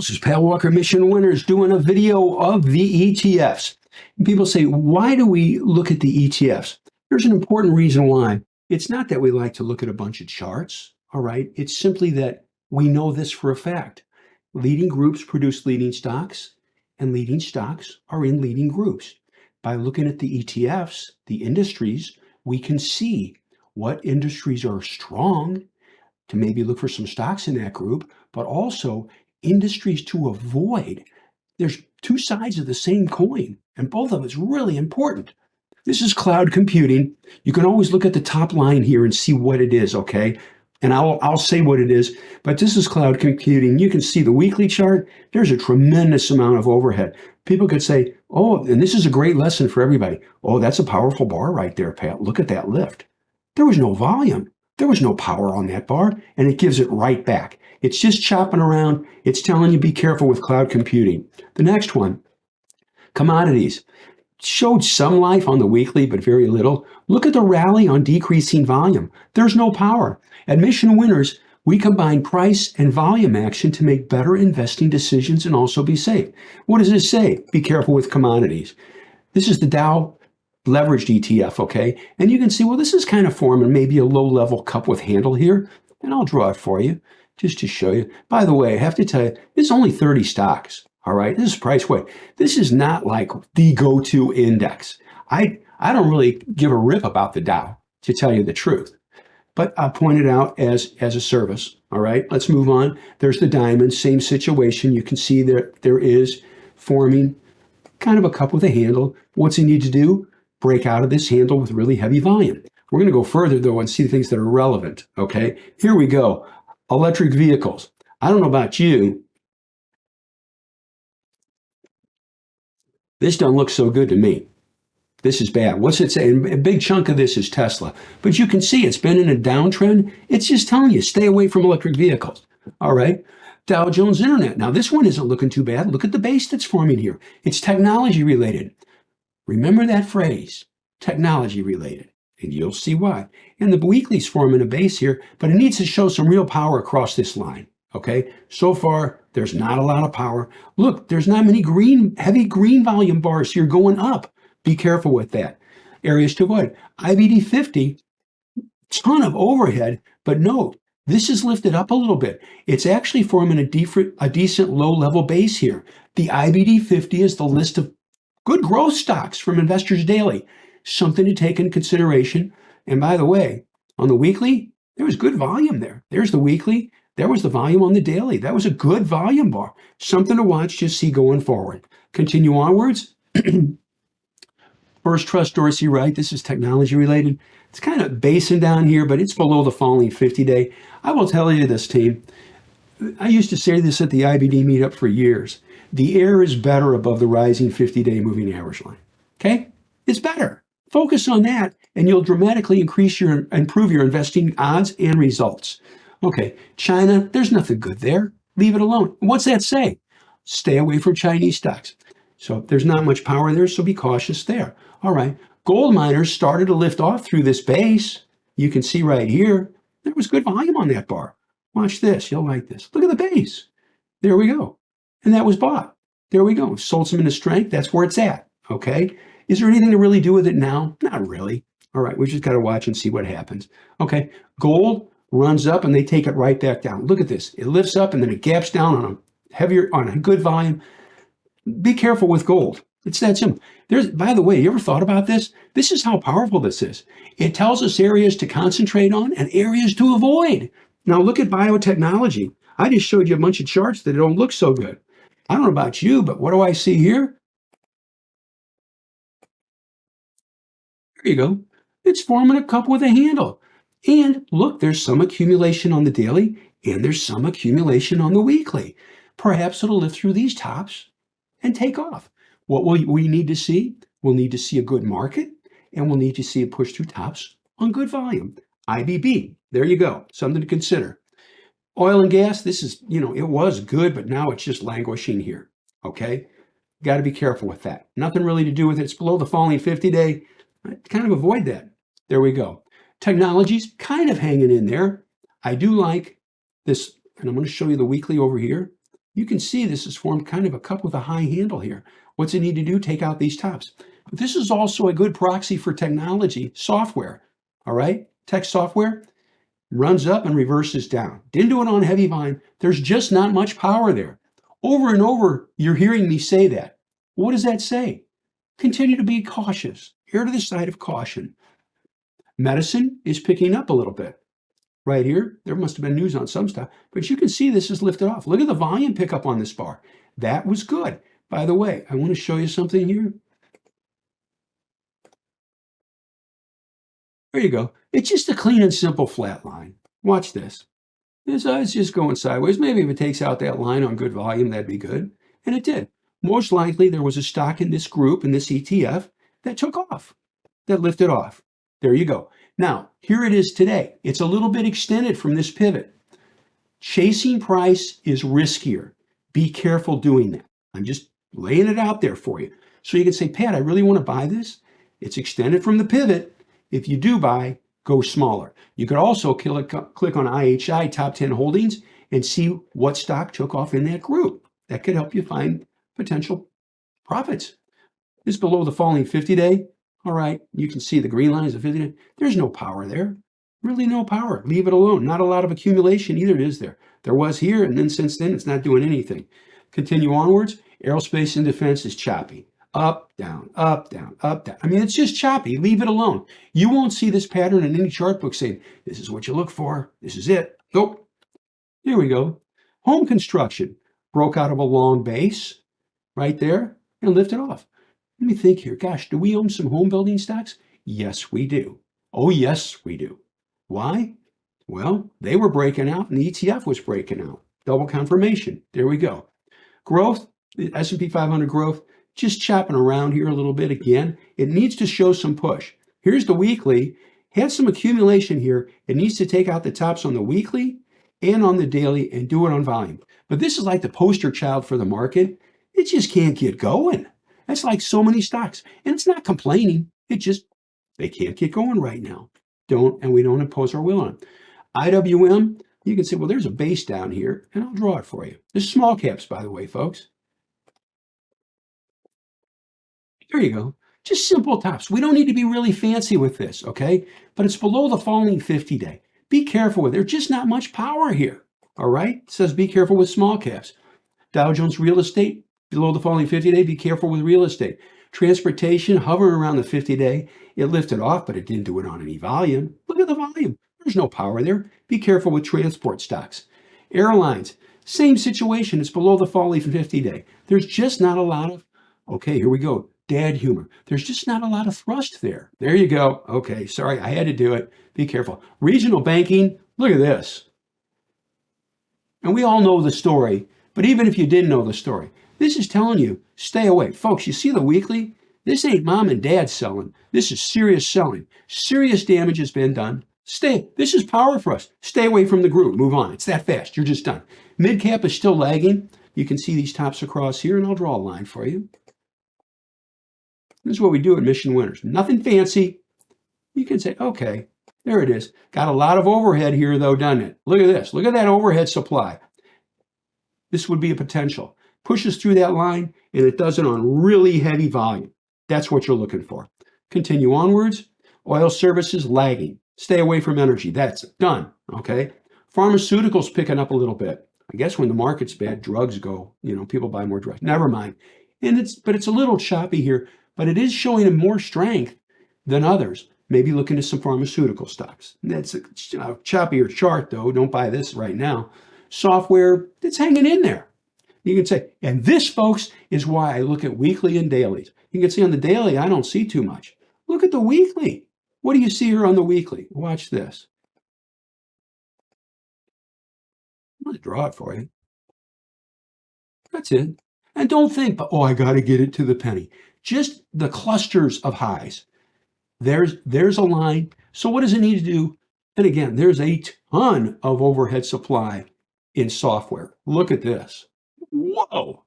This is Pat Walker, Mission Winners, doing a video of the ETFs. And people say, why do we look at the ETFs? There's an important reason why. It's not that we like to look at a bunch of charts, all right? It's simply that we know this for a fact. Leading groups produce leading stocks, and leading stocks are in leading groups. By looking at the ETFs, the industries, we can see what industries are strong to maybe look for some stocks in that group, but also industries to avoid. There's two sides of the same coin, and both of it's really important. This is cloud computing. You can always look at the top line here and see what it is, okay? And I'll say what it is, but this is cloud computing. You can see the weekly chart. There's a tremendous amount of overhead. People could say, oh, and this is a great lesson for everybody. Oh, that's a powerful bar right there, Pat. Look at that lift. There was no volume. There was no power on that bar, and it gives it right back. It's just chopping around. It's telling you be careful with cloud computing. The next one, commodities. Showed some life on the weekly, but very little. Look at the rally on decreasing volume. There's no power. At Mission Winners, we combine price and volume action to make better investing decisions and also be safe. What does this say? Be careful with commodities. This is the Dow leveraged ETF, okay? And you can see, well, this is kind of forming maybe a low-level cup with handle here, and I'll draw it for you just to show you. By the way, I have to tell you, it's only 30 stocks, all right? This is price weight. This is not like the go-to index. I don't really give a rip about the Dow, to tell you the truth, but I'll point it out as a service, all right? Let's move on. There's the diamond, same situation. You can see there is forming kind of a cup with a handle. What's it need to do? Break out of this handle with really heavy volume. We're going to go further, though, and see things that are relevant, okay? Here we go. Electric vehicles. I don't know about you. This doesn't look so good to me. This is bad. What's it say? A big chunk of this is Tesla. But you can see it's been in a downtrend. It's just telling you, stay away from electric vehicles, all right? Dow Jones Internet. Now, this one isn't looking too bad. Look at the base that's forming here. It's technology related. Remember that phrase, technology related, and you'll see why. And the weekly's forming a base here, but it needs to show some real power across this line, okay? So far, there's not a lot of power. Look, there's not many heavy green volume bars here going up. Be careful with that. Areas to avoid. IBD 50, ton of overhead, but note, this is lifted up a little bit. It's actually forming a decent low-level base here. The IBD 50 is the list of good growth stocks from Investors Daily. Something to take in consideration. And by the way, on the weekly, there was good volume there. There's the weekly. There was the volume on the daily. That was a good volume bar. Something to watch, just see going forward. Continue onwards. First Trust Dorsey Wright. This is technology related. It's kind of basing down here, but it's below the falling 50-day. I will tell you this, team. I used to say this at the IBD meetup for years. The air is better above the rising 50-day moving average line, okay? It's better. Focus on that, and you'll dramatically improve your investing odds and results. Okay, China, there's nothing good there. Leave it alone. What's that say? Stay away from Chinese stocks. So there's not much power there, so be cautious there. All right, gold miners started to lift off through this base. You can see right here, there was good volume on that bar. Watch this, you'll like this. Look at the base. There we go. And that was bought. There we go. Sold some into strength. That's where it's at. Okay. Is there anything to really do with it now? Not really. All right. We just got to watch and see what happens. Okay. Gold runs up and they take it right back down. Look at this. It lifts up and then it gaps down on a good volume. Be careful with gold. It's that simple. By the way, you ever thought about this? This is how powerful this is. It tells us areas to concentrate on and areas to avoid. Now look at biotechnology. I just showed you a bunch of charts that don't look so good. I don't know about you, but what do I see here? There you go. It's forming a cup with a handle. And look, there's some accumulation on the daily and there's some accumulation on the weekly. Perhaps it'll lift through these tops and take off. What will we need to see? We'll need to see a good market and we'll need to see a push through tops on good volume. IBB, there you go. Something to consider. Oil and gas, this is, it was good, but now it's just languishing here, okay? Got to be careful with that. Nothing really to do with it. It's below the falling 50-day. Kind of avoid that. There we go. Technologies kind of hanging in there. I do like this, and I'm going to show you the weekly over here. You can see this has formed kind of a cup with a high handle here. What's it need to do? Take out these tops. But this is also a good proxy for technology software. All right, tech software runs up and reverses down. Didn't do it on heavy volume. There's just not much power there. Over and over, you're hearing me say that. What does that say? Continue to be cautious. Err to the side of caution. Medicine is picking up a little bit. Right here, there must have been news on some stuff, but you can see this is lifted off. Look at the volume pickup on this bar. That was good. By the way, I want to show you something here. There you go. It's just a clean and simple flat line. Watch this. It's just going sideways. Maybe if it takes out that line on good volume, that'd be good. And it did. Most likely, there was a stock in this group, in this ETF, that took off, that lifted off. There you go. Now, here it is today. It's a little bit extended from this pivot. Chasing price is riskier. Be careful doing that. I'm just laying it out there for you. So you can say, Pat, I really want to buy this. It's extended from the pivot. If you do buy, go smaller. You could also click on IHI Top 10 Holdings and see what stock took off in that group. That could help you find potential profits. This is below the falling 50-day. All right, you can see the green line is a 50-day. There's no power there. Really no power. Leave it alone. Not a lot of accumulation either, is there? There was here, and then since then, it's not doing anything. Continue onwards. Aerospace and defense is choppy. Up, down, up, down, up, down. I mean, it's just choppy. Leave it alone. You won't see this pattern in any chart book saying, this is what you look for. This is it. Nope. Here we go. Home construction broke out of a long base right there and lifted off. Let me think here. Gosh, do we own some home building stocks? Yes, we do. Oh, yes, we do. Why? Well, they were breaking out and the ETF was breaking out. Double confirmation. There we go. Growth, the S&P 500 growth, just chopping around here a little bit again. It needs to show some push. Here's the weekly. Had some accumulation here. It needs to take out the tops on the weekly and on the daily and do it on volume. But this is like the poster child for the market. It just can't get going. That's like so many stocks. And it's not complaining. It just, they can't get going right now. And we don't impose our will on them. IWM, you can say, well, there's a base down here, and I'll draw it for you. This is small caps, by the way, folks. There you go. Just simple tops. We don't need to be really fancy with this, okay? But it's below the falling 50-day. Be careful with it. There's just not much power here, all right? It says be careful with small caps. Dow Jones real estate, below the falling 50-day, be careful with real estate. Transportation, hovering around the 50-day. It lifted off, but it didn't do it on any volume. Look at the volume. There's no power there. Be careful with transport stocks. Airlines, same situation. It's below the falling 50-day. There's just not a lot of, okay, here we go. Dad humor. There's just not a lot of thrust there. There you go. Okay, sorry, I had to do it. Be careful. Regional banking, look at this. And we all know the story, but even if you didn't know the story, this is telling you, stay away. Folks, you see the weekly? This ain't mom and dad selling. This is serious selling. Serious damage has been done. This is power for us. Stay away from the group. Move on. It's that fast. You're just done. Mid cap is still lagging. You can see these tops across here, and I'll draw a line for you. This is what we do at Mission Winners. Nothing fancy. You can say, okay, there it is. Got a lot of overhead here, though, doesn't it? Look at this. Look at that overhead supply. This would be a potential. Pushes through that line, and it does it on really heavy volume. That's what you're looking for. Continue onwards. Oil services lagging. Stay away from energy. That's done, okay? Pharmaceuticals picking up a little bit. I guess when the market's bad, drugs go, people buy more drugs. Never mind. But it's a little choppy here, but it is showing more strength than others. Maybe look into some pharmaceutical stocks. That's a choppier chart, though. Don't buy this right now. Software, it's hanging in there. You can say, and this, folks, is why I look at weekly and dailies. You can see on the daily, I don't see too much. Look at the weekly. What do you see here on the weekly? Watch this. I'm going to draw it for you. That's it. And don't think, oh, I got to get it to the penny. Just the clusters of highs. There's a line. So what does it need to do? And again, there's a ton of overhead supply in software. Look at this. Whoa.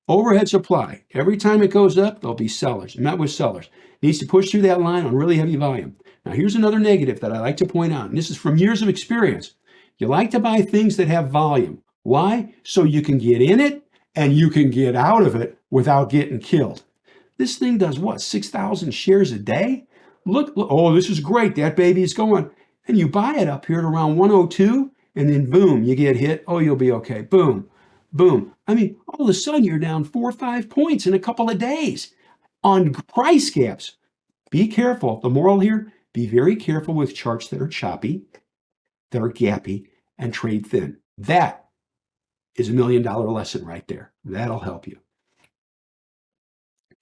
Overhead supply. Every time it goes up, there'll be sellers. Met with sellers. Needs to push through that line on really heavy volume. Now, here's another negative that I like to point out, and this is from years of experience. You like to buy things that have volume. Why? So you can get in it and you can get out of it without getting killed. This thing does what, 6,000 shares a day? Look, oh, this is great. That baby's going. And you buy it up here at around 102, and then boom, you get hit. Oh, you'll be okay. Boom, boom. I mean, all of a sudden you're down 4 or 5 points in a couple of days on price gaps. Be careful. The moral here, be very careful with charts that are choppy, that are gappy, and trade thin. That is $1 million lesson right there. That'll help you.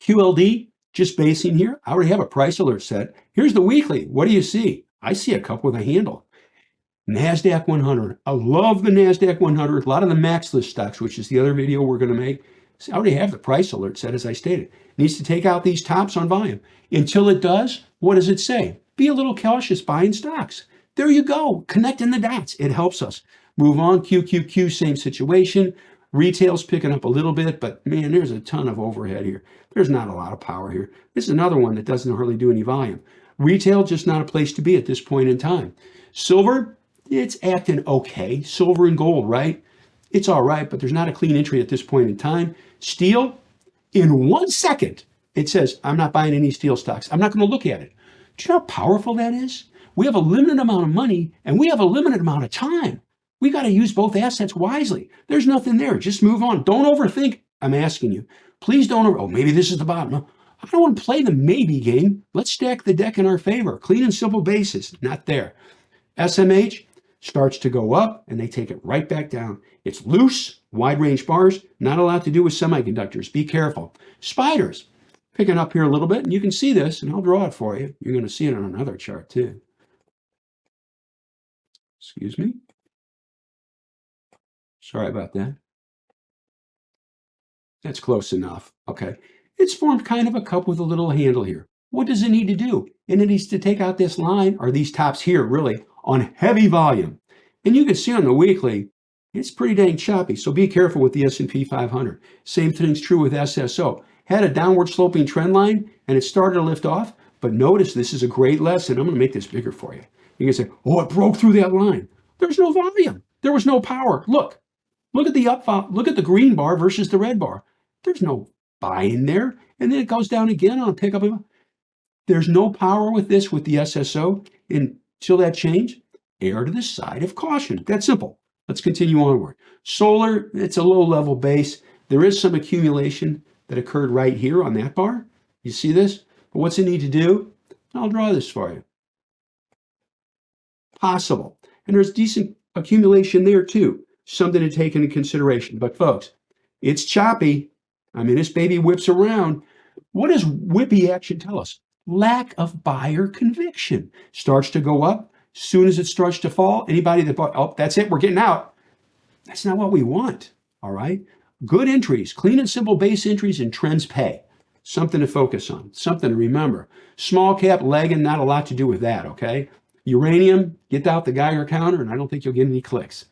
QLD, just basing here. I already have a price alert set. Here's the weekly. What do you see? I see a cup with a handle. NASDAQ 100. I love the NASDAQ 100. A lot of the MAXLIST stocks, which is the other video we're going to make. I already have the price alert set, as I stated. Needs to take out these tops on volume. Until it does, what does it say? Be a little cautious buying stocks. There you go. Connecting the dots. It helps us. Move on. QQQ, same situation. Retail's picking up a little bit, but man, there's a ton of overhead here. There's not a lot of power here. This is another one that doesn't hardly do any volume. Retail, just not a place to be at this point in time. Silver, it's acting okay. Silver and gold, right? It's all right, but there's not a clean entry at this point in time. Steel, in 1 second, it says, I'm not buying any steel stocks. I'm not going to look at it. Do you know how powerful that is? We have a limited amount of money and we have a limited amount of time. We got to use both assets wisely. There's nothing there. Just move on. Don't overthink. I'm asking you. Please don't oh, maybe this is the bottom. No, I don't want to play the maybe game. Let's stack the deck in our favor. Clean and simple basis. Not there. SMH starts to go up and they take it right back down. It's loose, wide range bars, not a lot to do with semiconductors. Be careful. Spiders, picking up here a little bit, and you can see this, and I'll draw it for you. You're going to see it on another chart too. Excuse me. Sorry about that. That's close enough. Okay. It's formed kind of a cup with a little handle here. What does it need to do? And it needs to take out this line, or these tops here, really, on heavy volume. And you can see on the weekly, it's pretty dang choppy. So be careful with the S&P 500. Same thing's true with SSO. Had a downward sloping trend line, and it started to lift off. But notice, this is a great lesson. I'm going to make this bigger for you. You can say, oh, it broke through that line. There's no volume. There was no power. Look at the up, look at the green bar versus the red bar. There's no buy in there. And then it goes down again on pickup. There's no power with this, with the SSO. Until that change, err to the side of caution. That's simple. Let's continue onward. Solar, it's a low level base. There is some accumulation that occurred right here on that bar. You see this? But what's it need to do? I'll draw this for you. Possible. And there's decent accumulation there too. Something to take into consideration. But folks, it's choppy. I mean, this baby whips around. What does whippy action tell us? Lack of buyer conviction. Starts to go up. Soon as it starts to fall, anybody that bought, oh, that's it, we're getting out. That's not what we want, all right? Good entries, clean and simple base entries, and trends pay. Something to focus on, something to remember. Small cap lagging, not a lot to do with that, okay? Uranium, get out the Geiger counter, and I don't think you'll get any clicks.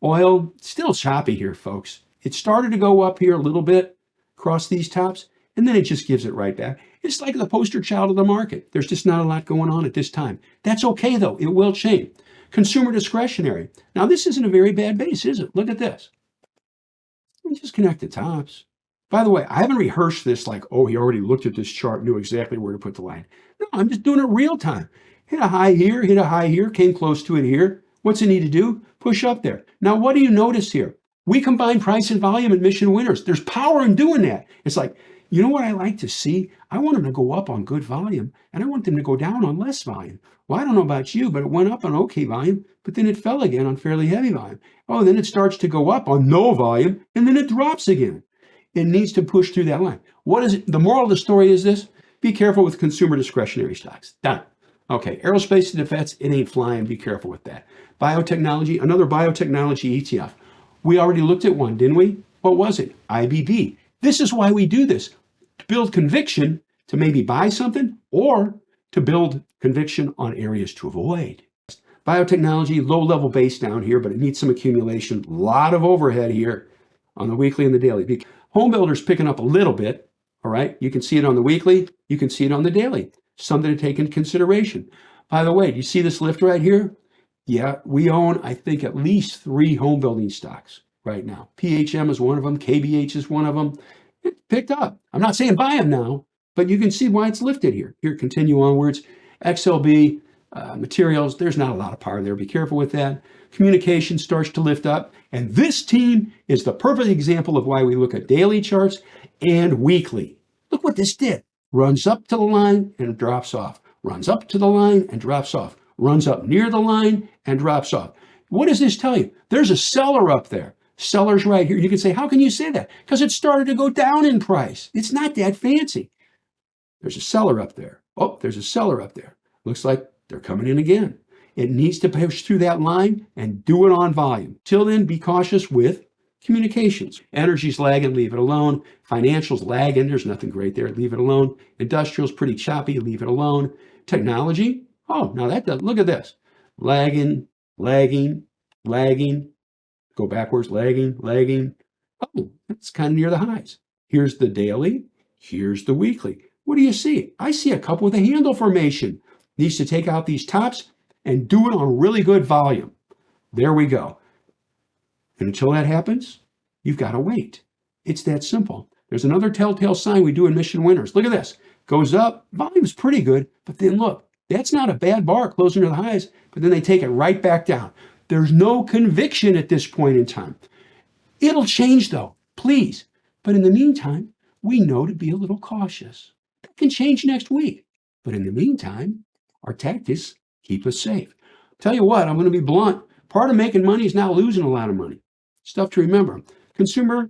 Oil, still choppy here, folks. It started to go up here a little bit across these tops, and then it just gives it right back. It's like the poster child of the market. There's just not a lot going on at this time. That's okay, though. It will change. Consumer discretionary. Now, this isn't a very bad base, is it? Look at this. Let me just connect the tops. By the way, I haven't rehearsed this like, oh, he already looked at this chart, knew exactly where to put the line. No, I'm just doing it real time. Hit a high here, came close to it here. What's it need to do? Push up there. Now, what do you notice here? We combine price and volume and mission winners. There's power in doing that. It's like, you know what I like to see? I want them to go up on good volume, and I want them to go down on less volume. Well, I don't know about you, but it went up on okay volume, but then it fell again on fairly heavy volume. Oh, then it starts to go up on no volume, and then it drops again. It needs to push through that line. What is it? The moral of the story is this: be careful with consumer discretionary stocks. Done. Okay, aerospace and defense, it ain't flying. Be careful with that. Biotechnology, another biotechnology ETF. We already looked at one, didn't we? What was it? IBB. This is why we do this. To build conviction to maybe buy something, or to build conviction on areas to avoid. Biotechnology, low level base down here, but it needs some accumulation. A lot of overhead here on the weekly and the daily. Home builders picking up a little bit, all right? You can see it on the weekly. You can see it on the daily. Something to take into consideration. By the way, do you see this lift right here? Yeah, we own, I think, at least 3 home building stocks right now. PHM is one of them. KBH is one of them. It picked up. I'm not saying buy them now, but you can see why it's lifted here. Here, continue onwards. XLB, materials, there's not a lot of power there. Be careful with that. Communication starts to lift up. And this team is the perfect example of why we look at daily charts and weekly. Look what this did. Runs up to the line and drops off. Runs up to the line and drops off. Runs up near the line and drops off. What does this tell you? There's a seller up there. Seller's right here. You can say, how can you say that? Because it started to go down in price. It's not that fancy. There's a seller up there. Oh, there's a seller up there. Looks like they're coming in again. It needs to push through that line and do it on volume. Till then, be cautious with communications. Energy's lagging, leave it alone. Financials lagging, there's nothing great there, leave it alone. Industrial's pretty choppy, leave it alone. Technology, oh, now that does, look at this. Lagging, lagging, lagging. Go backwards, lagging, lagging. Oh, that's kind of near the highs. Here's the daily, here's the weekly. What do you see? I see a cup with a handle formation. Needs to take out these tops and do it on really good volume. There we go. And until that happens, you've got to wait. It's that simple. There's another telltale sign we do in Mission Winners. Look at this. Goes up, volume's pretty good, but then look, that's not a bad bar closing to the highs, but then they take it right back down. There's no conviction at this point in time. It'll change though, please. But in the meantime, we know to be a little cautious. That can change next week. But in the meantime, our tactics keep us safe. Tell you what, I'm going to be blunt. Part of making money is not losing a lot of money. Stuff to remember. Consumer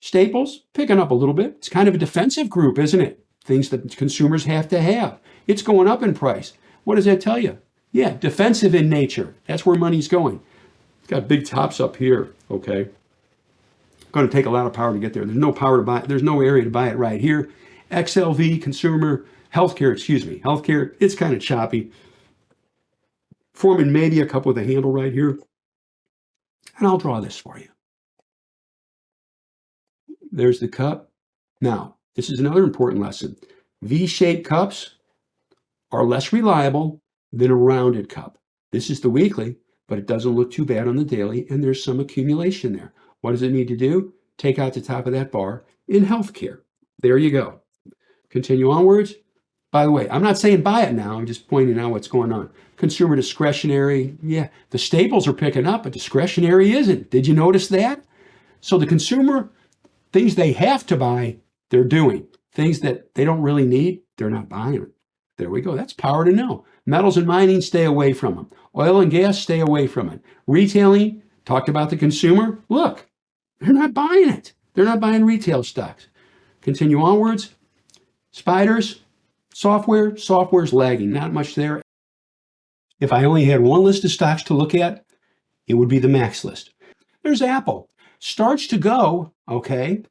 staples, picking up a little bit. It's kind of a defensive group, isn't it? Things that consumers have to have. It's going up in price. What does that tell you? Yeah, defensive in nature. That's where money's going. It's got big tops up here, okay? Going to take a lot of power to get there. There's no power to buy it. There's no area to buy it right here. XLV, consumer, healthcare, healthcare, it's kind of choppy. Forming maybe a cup with a handle right here. And I'll draw this for you. There's the cup. Now, this is another important lesson. V-shaped cups are less reliable than a rounded cup. This is the weekly, but it doesn't look too bad on the daily, and there's some accumulation there. What does it need to do? Take out the top of that bar in healthcare. There you go. Continue onwards. By the way, I'm not saying buy it now. I'm just pointing out what's going on. Consumer discretionary. Yeah, the staples are picking up, but discretionary isn't. Did you notice that? So the consumer, things they have to buy, they're doing. Things that they don't really need, they're not buying it. There we go. That's power to know. Metals and mining, stay away from them. Oil and gas, stay away from it. Retailing, talked about the consumer. Look, they're not buying it. They're not buying retail stocks. Continue onwards. Spiders, software's lagging. Not much there. If I only had one list of stocks to look at, it would be the max list. There's Apple. Starts to go, okay,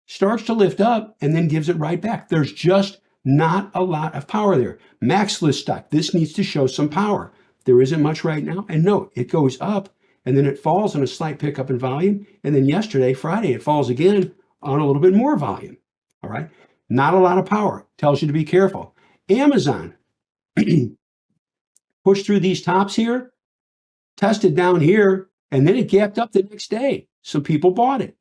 starts to lift up and then gives it right back. There's just not a lot of power there. Max list stock, this needs to show some power. There isn't much right now. And note, it goes up and then it falls on a slight pickup in volume. And then yesterday, Friday, it falls again on a little bit more volume. All right. Not a lot of power. Tells you to be careful. Amazon pushed through these tops here, tested down here, and then it gapped up the next day. Some people bought it,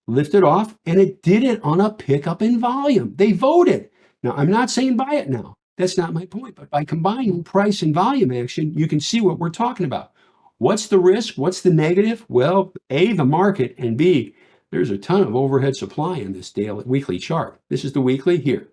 lifted off, and it did it on a pickup in volume. They voted. Now, I'm not saying buy it now. That's not my point. But by combining price and volume action, you can see what we're talking about. What's the risk? What's the negative? Well, A, the market, and B, there's a ton of overhead supply in this daily, weekly chart. This is the weekly here,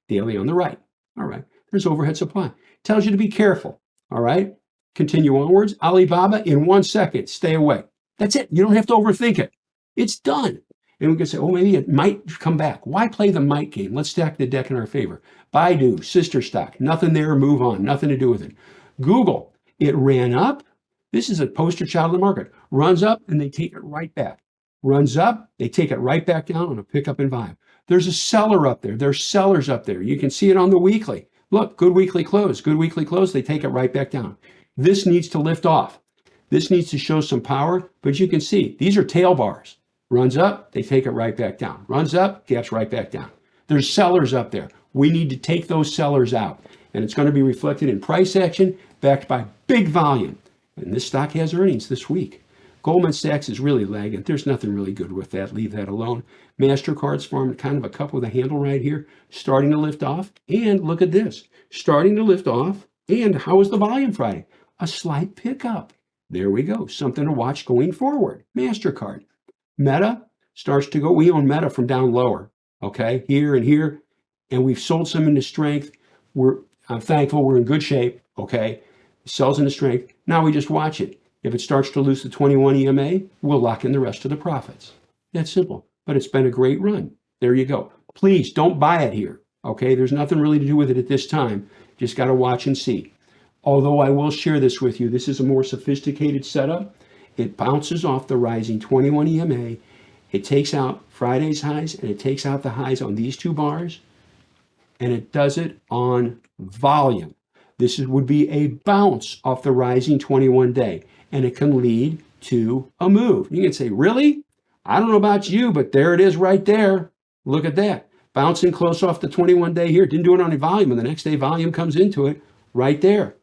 daily on the right. All right, there's overhead supply. Tells you to be careful. All right, continue onwards. Alibaba in 1 second, stay away. That's it. You don't have to overthink it. It's done. And we can say, oh, maybe it might come back. Why play the might game? Let's stack the deck in our favor. BIDU, sister stock, nothing there, move on, nothing to do with it. Google, it ran up. This is a poster child of the market. Runs up and they take it right back. Runs up, they take it right back down on a pickup in volume. There's a seller up there. There's sellers up there. You can see it on the weekly. Look, good weekly close, they take it right back down. This needs to lift off. This needs to show some power, but you can see these are tail bars. Runs up, they take it right back down. Runs up, gaps right back down. There's sellers up there. We need to take those sellers out. And it's going to be reflected in price action backed by big volume. And this stock has earnings this week. Goldman Sachs is really lagging. There's nothing really good with that. Leave that alone. MasterCard's formed kind of a cup with a handle right here, starting to lift off. And look at this, starting to lift off. And how was the volume Friday? A slight pickup. There we go. Something to watch going forward. MasterCard. Meta starts to go. We own Meta from down lower. Okay, here and here. And we've sold some into strength. I'm thankful we're in good shape. Okay, sells into strength. Now we just watch it. If it starts to lose the 21 EMA, we'll lock in the rest of the profits. That's simple, but it's been a great run. There you go. Please don't buy it here. Okay, there's nothing really to do with it at this time. Just got to watch and see. Although I will share this with you, this is a more sophisticated setup. It bounces off the rising 21 EMA. It takes out Friday's highs and it takes out the highs on these two bars. And it does it on volume. This would be a bounce off the rising 21 day. And it can lead to a move. You can say, really? I don't know about you, but there it is right there. Look at that. Bouncing close off the 21 day here. Didn't do it on a volume. And the next day volume comes into it right there.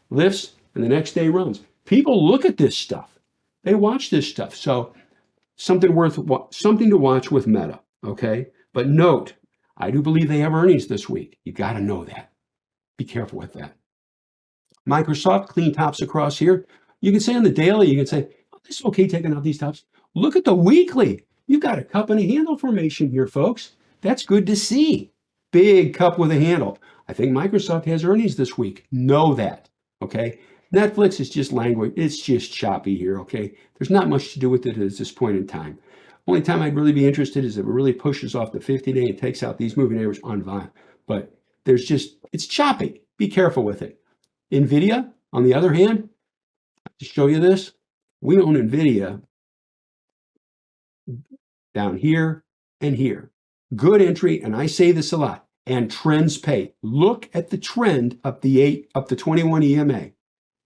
Lifts and the next day runs. People look at this stuff. They watch this stuff. So something to watch with Meta. Okay. But note, I do believe they have earnings this week. You got to know that. Be careful with that. Microsoft, clean tops across here. You can say on the daily, you can say, oh, this is okay taking out these tops. Look at the weekly. You've got a cup and a handle formation here, folks. That's good to see. Big cup with a handle. I think Microsoft has earnings this week. Know that, okay? Netflix is just language. It's just choppy here, okay? There's not much to do with it at this point in time. Only time I'd really be interested is if it really pushes off the 50-day and takes out these moving areas on volume. But it's choppy. Be careful with it. NVIDIA, on the other hand, to show you this, we own NVIDIA down here and here. Good entry, and I say this a lot, and trends pay. Look at the trend up the 21 EMA.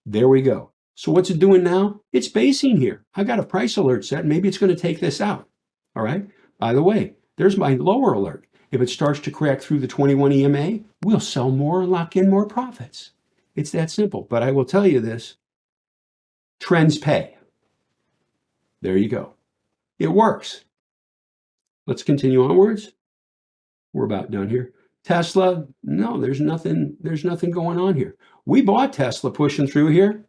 There we go. So what's it doing now? It's basing here. I got a price alert set. Maybe it's going to take this out. All right. By the way, there's my lower alert. If it starts to crack through the 21 EMA, we'll sell more and lock in more profits. It's that simple. But I will tell you this, trends pay. There you go. It works. Let's continue onwards. We're about done here. Tesla, no, there's nothing going on here. We bought Tesla pushing through here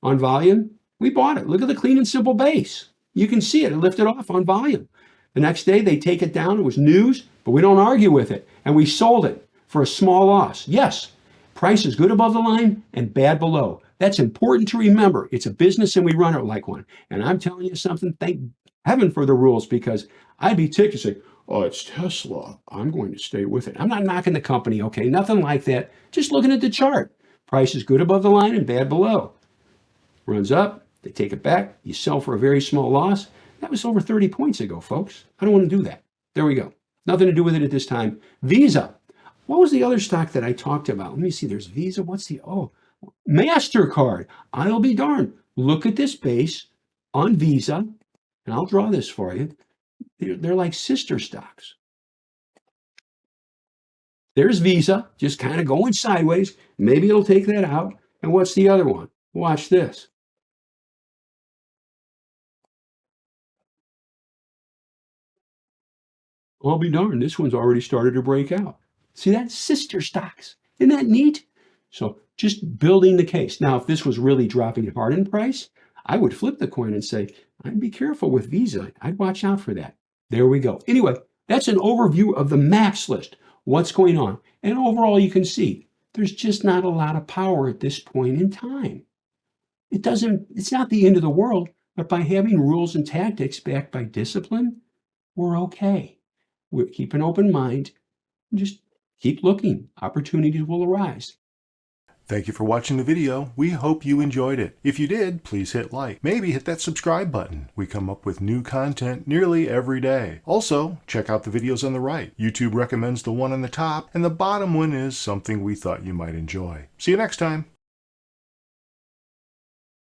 on volume. We bought it. Look at the clean and simple base. You can see it. It lifted off on volume. The next day they take it down. It was news, but we don't argue with it. And we sold it for a small loss. Yes, price is good above the line and bad below. That's important to remember. It's a business and we run it like one. And I'm telling you something, thank heaven for the rules, because I'd be ticked to say, oh, it's Tesla. I'm going to stay with it. I'm not knocking the company, okay? Nothing like that. Just looking at the chart. Price is good above the line and bad below. Runs up, they take it back. You sell for a very small loss. That was over 30 points ago, folks. I don't want to do that. There we go. Nothing to do with it at this time. Visa. What was the other stock that I talked about? Let me see. There's Visa. MasterCard. I'll be darned. Look at this base on Visa, and I'll draw this for you. They're like sister stocks. There's Visa, just kind of going sideways. Maybe it'll take that out. And what's the other one? Watch this. I'll be darned, this one's already started to break out. See that? Sister stocks. Isn't that neat? So just building the case. Now, if this was really dropping hard in price, I would flip the coin and say, I'd be careful with Visa. I'd watch out for that. There we go. Anyway, that's an overview of the max list, what's going on. And overall, you can see there's just not a lot of power at this point in time. It's not the end of the world, but by having rules and tactics backed by discipline, we're okay. We'll keep an open mind. Just keep looking. Opportunities will arise. Thank you for watching the video. We hope you enjoyed it. If you did, please hit like. Maybe hit that subscribe button. We come up with new content nearly every day. Also, check out the videos on the right. YouTube recommends the one on the top, and the bottom one is something we thought you might enjoy. See you next time.